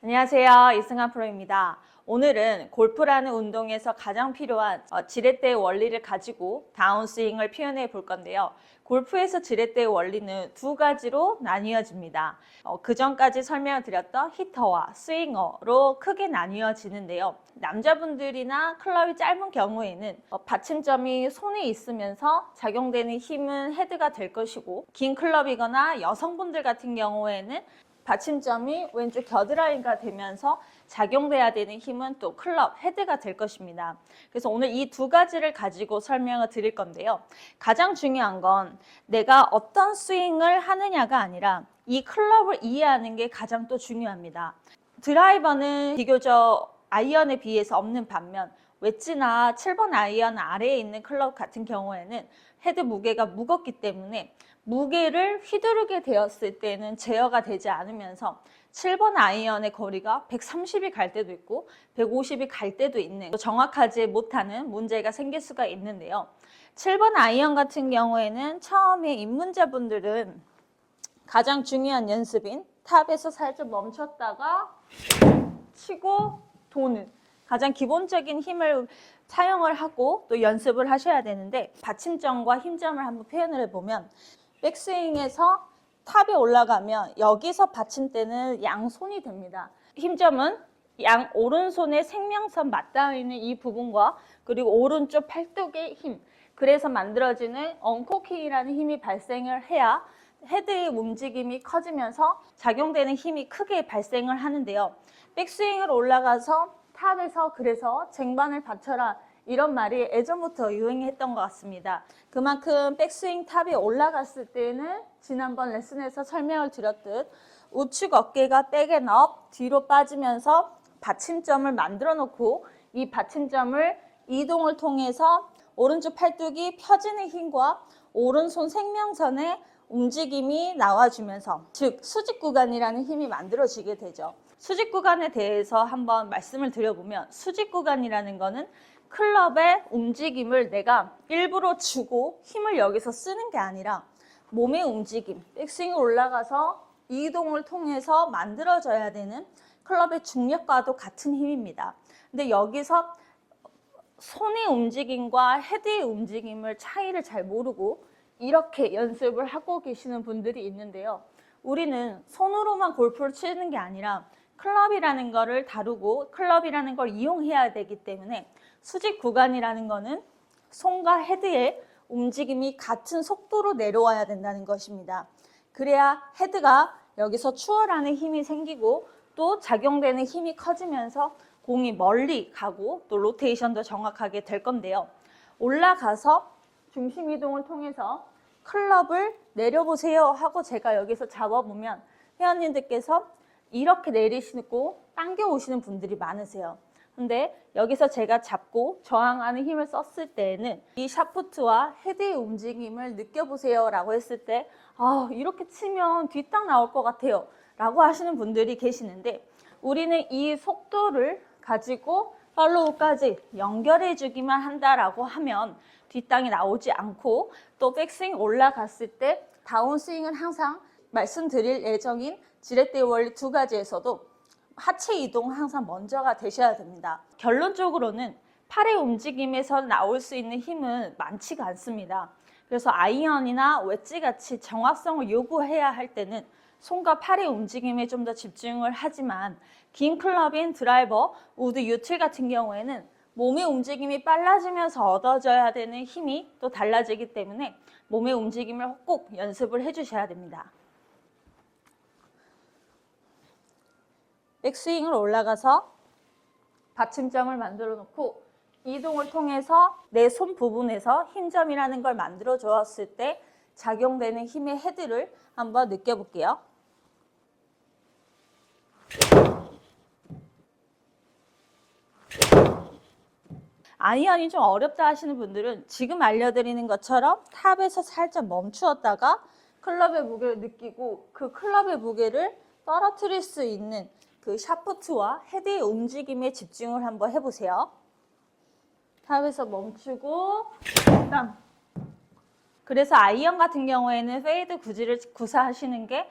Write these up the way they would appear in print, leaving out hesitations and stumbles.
안녕하세요. 이승환 프로입니다. 오늘은 골프라는 운동에서 가장 필요한 지렛대의 원리를 가지고 다운스윙을 표현해 볼 건데요. 골프에서 지렛대의 원리는 두 가지로 나뉘어집니다. 그 전까지 설명을 드렸던 히터와 스윙어로 크게 나뉘어지는데요. 남자분들이나 클럽이 짧은 경우에는 받침점이 손에 있으면서 작용되는 힘은 헤드가 될 것이고, 긴 클럽이거나 여성분들 같은 경우에는 받침점이 왼쪽 겨드라인가 되면서 작용돼야 되는 힘은 또 클럽, 헤드가 될 것입니다. 그래서 오늘 이 두 가지를 가지고 설명을 드릴 건데요. 가장 중요한 건 내가 어떤 스윙을 하느냐가 아니라 이 클럽을 이해하는 게 가장 또 중요합니다. 드라이버는 비교적 아이언에 비해서 없는 반면 웨지나 7번 아이언 아래에 있는 클럽 같은 경우에는 헤드 무게가 무겁기 때문에 무게를 휘두르게 되었을 때는 제어가 되지 않으면서 7번 아이언의 거리가 130이 갈 때도 있고 150이 갈 때도 있는, 정확하지 못하는 문제가 생길 수가 있는데요. 7번 아이언 같은 경우에는 처음에 입문자분들은 가장 중요한 연습인 탑에서 살짝 멈췄다가 치고 도는 가장 기본적인 힘을 사용을 하고 또 연습을 하셔야 되는데, 받침점과 힘점을 한번 표현을 해보면 백스윙에서 탑에 올라가면 여기서 받침대는 양손이 됩니다. 힘점은 양 오른손의 생명선 맞닿아있는 이 부분과 그리고 오른쪽 팔뚝의 힘, 그래서 만들어지는 언코킹이라는 힘이 발생을 해야 헤드의 움직임이 커지면서 작용되는 힘이 크게 발생을 하는데요. 백스윙을 올라가서 탑에서 그래서 쟁반을 받쳐라, 이런 말이 예전부터 유행했던 것 같습니다. 그만큼 백스윙 탑에 올라갔을 때는 지난번 레슨에서 설명을 드렸듯 우측 어깨가 백앤업 뒤로 빠지면서 받침점을 만들어 놓고 이 받침점을 이동을 통해서 오른쪽 팔뚝이 펴지는 힘과 오른손 생명선의 움직임이 나와주면서, 즉 수직 구간이라는 힘이 만들어지게 되죠. 수직 구간에 대해서 한번 말씀을 드려보면, 수직 구간이라는 거는 클럽의 움직임을 내가 일부러 주고 힘을 여기서 쓰는 게 아니라 몸의 움직임, 백스윙을 올라가서 이동을 통해서 만들어져야 되는 클럽의 중력과도 같은 힘입니다. 근데 여기서 손의 움직임과 헤드의 움직임을 차이를 잘 모르고 이렇게 연습을 하고 계시는 분들이 있는데요. 우리는 손으로만 골프를 치는 게 아니라 클럽이라는 거를 다루고 클럽이라는 걸 이용해야 되기 때문에 수직 구간이라는 거는 손과 헤드의 움직임이 같은 속도로 내려와야 된다는 것입니다. 그래야 헤드가 여기서 추월하는 힘이 생기고 또 작용되는 힘이 커지면서 공이 멀리 가고 또 로테이션도 정확하게 될 건데요. 올라가서 중심 이동을 통해서 클럽을 내려보세요 하고 제가 여기서 잡아보면 회원님들께서 이렇게 내리시고 당겨 오시는 분들이 많으세요. 근데 여기서 제가 잡고 저항하는 힘을 썼을 때에는 이 샤프트와 헤드의 움직임을 느껴보세요 라고 했을 때 이렇게 치면 뒷땅 나올 것 같아요 라고 하시는 분들이 계시는데, 우리는 이 속도를 가지고 팔로우까지 연결해 주기만 한다라고 하면 뒷땅이 나오지 않고, 또 백스윙 올라갔을 때 다운스윙은 항상 말씀드릴 예정인 지렛대 원리 두 가지에서도 하체 이동 항상 먼저가 되셔야 됩니다. 결론적으로는 팔의 움직임에서 나올 수 있는 힘은 많지가 않습니다. 그래서 아이언이나 웨지 같이 정확성을 요구해야 할 때는 손과 팔의 움직임에 좀 더 집중을 하지만, 긴 클럽인 드라이버, 우드, 유틸 같은 경우에는 몸의 움직임이 빨라지면서 얻어져야 되는 힘이 또 달라지기 때문에 몸의 움직임을 꼭 연습을 해주셔야 됩니다. 백스윙을 올라가서 받침점을 만들어 놓고 이동을 통해서 내 손 부분에서 힘점이라는 걸 만들어 주었을 때 작용되는 힘의 헤드를 한번 느껴볼게요. 아이언이 좀 어렵다 하시는 분들은 지금 알려드리는 것처럼 탑에서 살짝 멈추었다가 클럽의 무게를 느끼고 그 클럽의 무게를 떨어뜨릴 수 있는 그 샤프트와 헤드의 움직임에 집중을 한번 해보세요. 탑에서 멈추고 땅. 그래서 아이언 같은 경우에는 페이드 구질을 구사하시는 게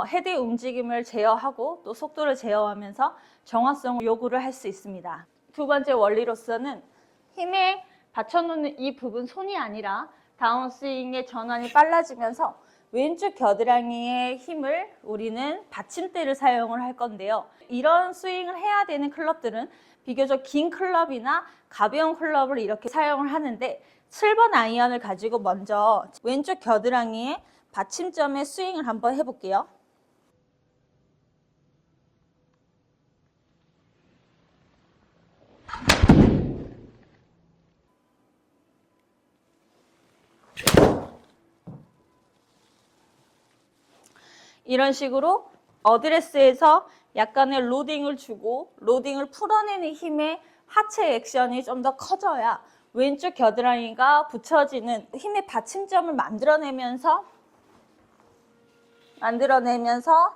헤드의 움직임을 제어하고 또 속도를 제어하면서 정확성을 요구를 할 수 있습니다. 두 번째 원리로서는 힘에 받쳐놓는 이 부분 손이 아니라 다운스윙의 전환이 빨라지면서 왼쪽 겨드랑이의 힘을 우리는 받침대를 사용을 할 건데요. 이런 스윙을 해야 되는 클럽들은 비교적 긴 클럽이나 가벼운 클럽을 이렇게 사용을 하는데 7번 아이언을 가지고 먼저 왼쪽 겨드랑이의 받침점에 스윙을 한번 해볼게요. 이런 식으로 어드레스에서 약간의 로딩을 주고 로딩을 풀어내는 힘의 하체 액션이 좀 더 커져야 왼쪽 겨드랑이가 붙여지는 힘의 받침점을 만들어내면서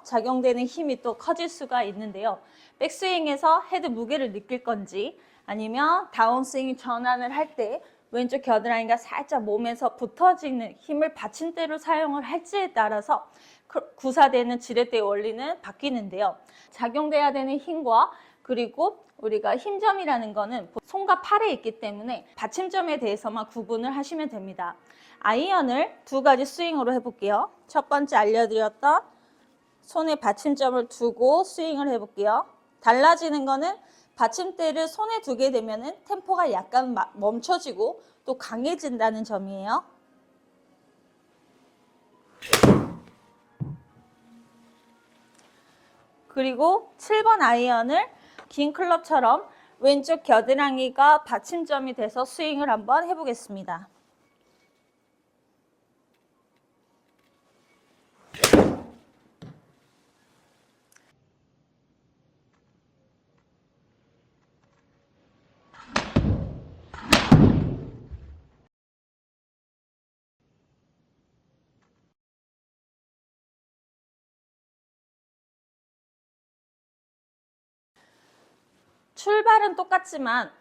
작용되는 힘이 또 커질 수가 있는데요. 백스윙에서 헤드 무게를 느낄 건지 아니면 다운스윙 전환을 할 때 왼쪽 겨드랑이가 살짝 몸에서 붙어지는 힘을 받침대로 사용을 할지에 따라서 구사되는 지렛대의 원리는 바뀌는데요. 작용돼야 되는 힘과 그리고 우리가 힘점이라는 거는 손과 팔에 있기 때문에 받침점에 대해서만 구분을 하시면 됩니다. 아이언을 두 가지 스윙으로 해볼게요. 첫 번째 알려드렸던 손에 받침점을 두고 스윙을 해볼게요. 달라지는 거는 받침대를 손에 두게 되면 템포가 약간 멈춰지고 또 강해진다는 점이에요. 그리고 7번 아이언을 긴 클럽처럼 왼쪽 겨드랑이가 받침점이 돼서 스윙을 한번 해보겠습니다. 출발은 똑같지만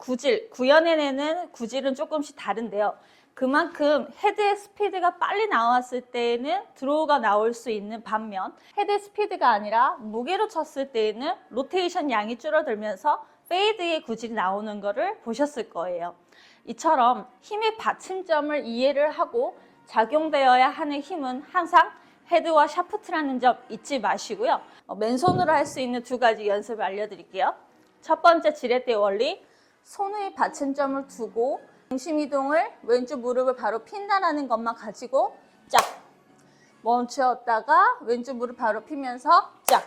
구현해내는 구질은 조금씩 다른데요. 그만큼 헤드의 스피드가 빨리 나왔을 때에는 드로우가 나올 수 있는 반면 헤드의 스피드가 아니라 무게로 쳤을 때에는 로테이션 양이 줄어들면서 페이드의 구질이 나오는 것을 보셨을 거예요. 이처럼 힘의 받침점을 이해를 하고 작용되어야 하는 힘은 항상 헤드와 샤프트라는 점 잊지 마시고요. 맨손으로 할 수 있는 두 가지 연습을 알려드릴게요. 첫 번째 지렛대 원리, 손의 받침점을 두고 중심 이동을 왼쪽 무릎을 바로 핀다라는 것만 가지고 짝 멈추었다가 왼쪽 무릎 바로 피면서 짝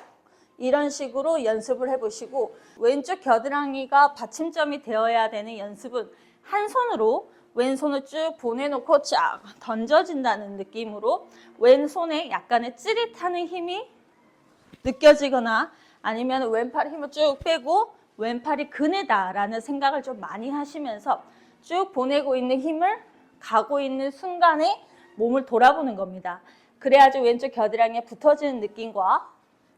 이런 식으로 연습을 해보시고 왼쪽 겨드랑이가 받침점이 되어야 되는 연습은 한 손으로 왼손을 쭉 보내놓고 쫙 던져진다는 느낌으로 왼손에 약간의 찌릿하는 힘이 느껴지거나 아니면 왼팔 힘을 쭉 빼고 왼팔이 그네다라는 생각을 좀 많이 하시면서 쭉 보내고 있는 힘을 가고 있는 순간에 몸을 돌아보는 겁니다. 그래야지 왼쪽 겨드랑이에 붙어지는 느낌과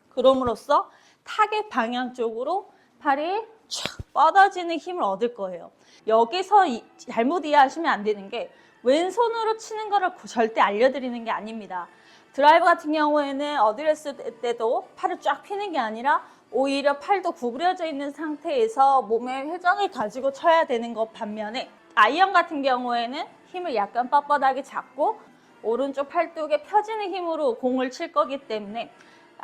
그럼으로써 타겟 방향 쪽으로 팔이 촥 뻗어지는 힘을 얻을 거예요. 여기서 잘못 이해하시면 안 되는 게 왼손으로 치는 거를 절대 알려드리는 게 아닙니다. 드라이버 같은 경우에는 어드레스 때도 팔을 쫙 피는 게 아니라 오히려 팔도 구부려져 있는 상태에서 몸의 회전을 가지고 쳐야 되는 것 반면에 아이언 같은 경우에는 힘을 약간 뻣뻣하게 잡고 오른쪽 팔뚝에 펴지는 힘으로 공을 칠 거기 때문에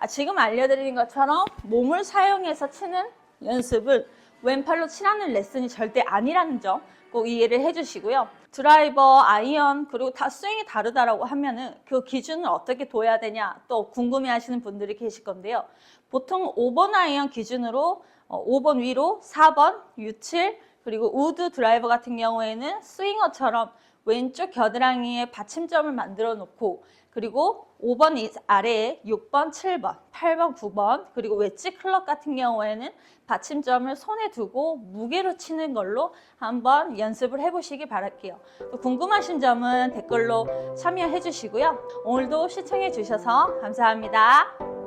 지금 알려드린 것처럼 몸을 사용해서 치는 연습을 왼팔로 치라는 레슨이 절대 아니라는 점 꼭 이해를 해주시고요. 드라이버, 아이언 그리고 다 스윙이 다르다라고 하면은 그 기준을 어떻게 둬야 되냐 또 궁금해하시는 분들이 계실 건데요. 보통 5번 아이언 기준으로 5번 위로 4번, U7 그리고 우드 드라이버 같은 경우에는 스윙어처럼 왼쪽 겨드랑이에 받침점을 만들어 놓고 그리고 5번 아래에 6번, 7번, 8번, 9번 그리고 웨지 클럽 같은 경우에는 받침점을 손에 두고 무게로 치는 걸로 한번 연습을 해보시기 바랄게요. 또 궁금하신 점은 댓글로 참여해 주시고요. 오늘도 시청해 주셔서 감사합니다.